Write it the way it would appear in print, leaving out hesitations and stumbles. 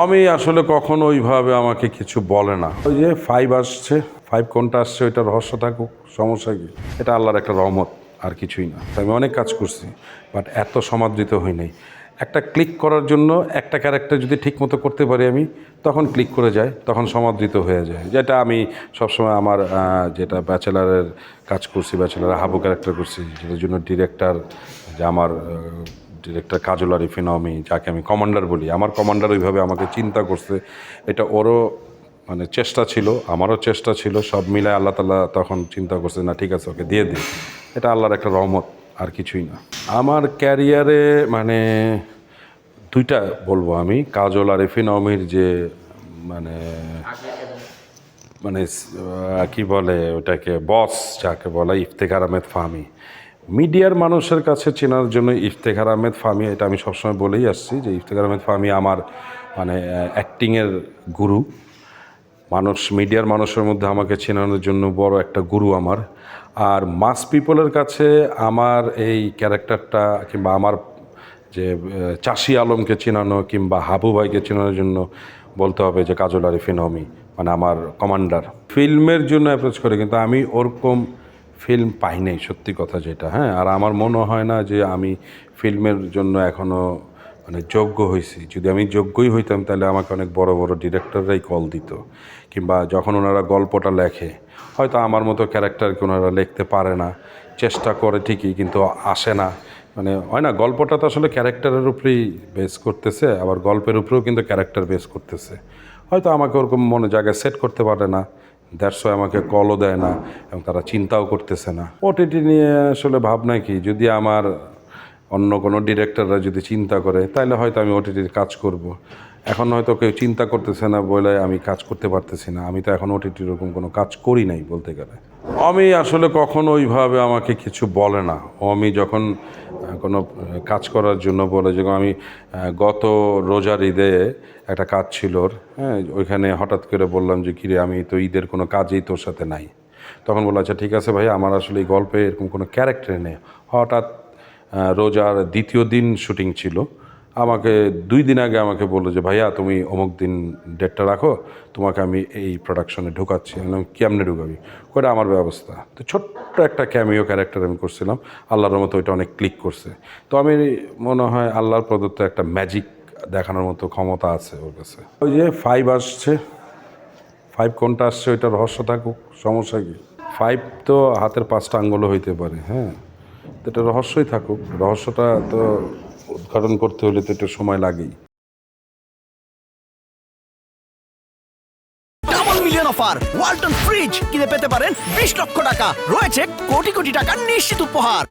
আমি আসলে কখনো ওইভাবে আমাকে কিছু বলে না। ওই যে 5 আসছে, 5 কোনটা আসছে ওইটা রহস্য থাকুক, সমস্যা কি? এটা আল্লাহর একটা রহমত, আর কিছুই না। তো আমি অনেক কাজ করছি, বাট এত সমাদৃত হই নাই। একটা ক্লিক করার জন্য একটা ক্যারেক্টার যদি ঠিকমতো করতে পারি আমি, তখন ক্লিক করে যায়, তখন সমাদৃত হয়ে যায়। যেটা আমি সবসময় আমার যেটা ব্যাচেলারের কাজ করছি, ব্যাচেলারের হাবু ক্যারেক্টার করছি, যেটার জন্য ডিরেক্টর যে আমার ডিরেক্টর কাজল আরিফ নওমি, যাকে আমি কমান্ডার বলি, আমার কমান্ডার ওইভাবে আমাকে চিন্তা করছে। এটা ওরও মানে চেষ্টা ছিল, আমারও চেষ্টা ছিল, সব মিলায় আল্লাহ তাআলা তখন চিন্তা করছে না ঠিক আছে ওকে দিয়ে দিই। এটা আল্লাহর একটা রহমত, আর কিছুই না। আমার ক্যারিয়ারে মানে দুইটা বলবো আমি, কাজল আরিফ নওমির যে মানে মানে কি বলে ওটাকে, বস যাকে বলে, ইফতেখার আহমেদ ফাহমি। মিডিয়ার মানুষের কাছে চেনার জন্য ইফতেখার আহমেদ ফাহমি, এটা আমি সবসময় বলেই আসছি যে ইফতেখার আহমেদ ফাহমি আমার মানে অ্যাক্টিংয়ের গুরু। মিডিয়ার মানুষের মধ্যে আমাকে চেনানোর জন্য বড় একটা গুরু আমার। আর মাস পিপলের কাছে আমার এই ক্যারেক্টারটা কিংবা আমার যে চাষি আলমকে চেনানো কিংবা হাবু ভাইকে চেনানোর জন্য বলতে হবে যে কাজল আরিফ নওমি, মানে আমার কমান্ডার। ফিল্মের জন্য অ্যাপ্রোচ করে, কিন্তু আমি ওরকম ফিল্ম পাই নাই, সত্যি কথা যেটা। হ্যাঁ, আর আমার মনে হয় না যে আমি ফিল্মের জন্য এখনও মানে যোগ্য হয়েছি। যদি আমি যোগ্যই হইতাম তাহলে আমাকে অনেক বড় বড় ডিরেক্টররাই কল দিত, কিংবা যখন ওনারা গল্পটা লেখে, হয়তো আমার মতো ক্যারেক্টারকে ওনারা লিখতে পারে না, চেষ্টা করে ঠিকই কিন্তু আসে না। মানে হয় না, গল্পটা তো আসলে ক্যারেক্টারের উপরেই বেস করতেছে, আবার গল্পের উপরেও কিন্তু ক্যারেক্টার বেস করতেছে। হয়তো আমাকে ওরকম মনে জায়গায় সেট করতে পারে না, দ্যাটস ওয়াই আমাকে কলও দেয় না, এবং তারা চিন্তাও করতেছে না। ওটিটি নিয়ে আসলে ভাবনা কি, যদি আমার অন্য কোনো ডিরেক্টররা যদি চিন্তা করে তাহলে হয়তো আমি ওটিটির কাজ করব। এখন হয়তো কেউ চিন্তা করতেছে না বলে আমি কাজ করতে পারতেছি না। আমি তো এখন ওটিটির এরকম কোনো কাজ করি নাই বলতে গেলে। আমি আসলে কখনো ওইভাবে আমাকে কিছু বলে না। আমি যখন কোনো কাজ করার জন্য বলে, যখন আমি গত রোজার ঈদে একটা কাজ ছিল ওর, হ্যাঁ, ওইখানে হঠাৎ করে বললাম যে কিরে আমি তো ঈদের কোনো কাজেই তোর সাথে নাই। তখন বললো আচ্ছা ঠিক আছে ভাই, আমার আসলে এই গল্পে এরকম কোনো ক্যারেক্টার নেই। হঠাৎ রোজার দ্বিতীয় দিন শুটিং ছিল, আমাকে 2 দিন আগে আমাকে বললো যে ভাইয়া তুমি অমুক দিন ডেটটা রাখো, তোমাকে আমি এই প্রোডাকশনে ঢুকাচ্ছি। আমি বললাম কেমনে ঢুকাবি? করে আমার ব্যবস্থা। তো ছোট্ট একটা ক্যামিও ক্যারেক্টার আমি করছিলাম, আল্লাহর মতো ওইটা অনেক ক্লিক করছে। তো আমি মনে হয় আল্লাহর প্রদত্ত একটা ম্যাজিক দেখানোর মতো ক্ষমতা আছে ওর কাছে। ওই যে 5 আসছে, 5 কোনটা আসছে ওইটা রহস্য থাকুক, সমস্যা কি? 5 তো হাতের 5টা আঙ্গুলও হইতে পারে। হ্যাঁ, তো এটা রহস্যই থাকুক, রহস্যটা তো উদ্ঘাটন করতে হলে তো একটু সময় লাগেই। Double million offer Walton fridge কিনে পেতে পারেন 20 লক্ষ টাকা, রয়েছে কোটি কোটি টাকার নিশ্চিত উপহার।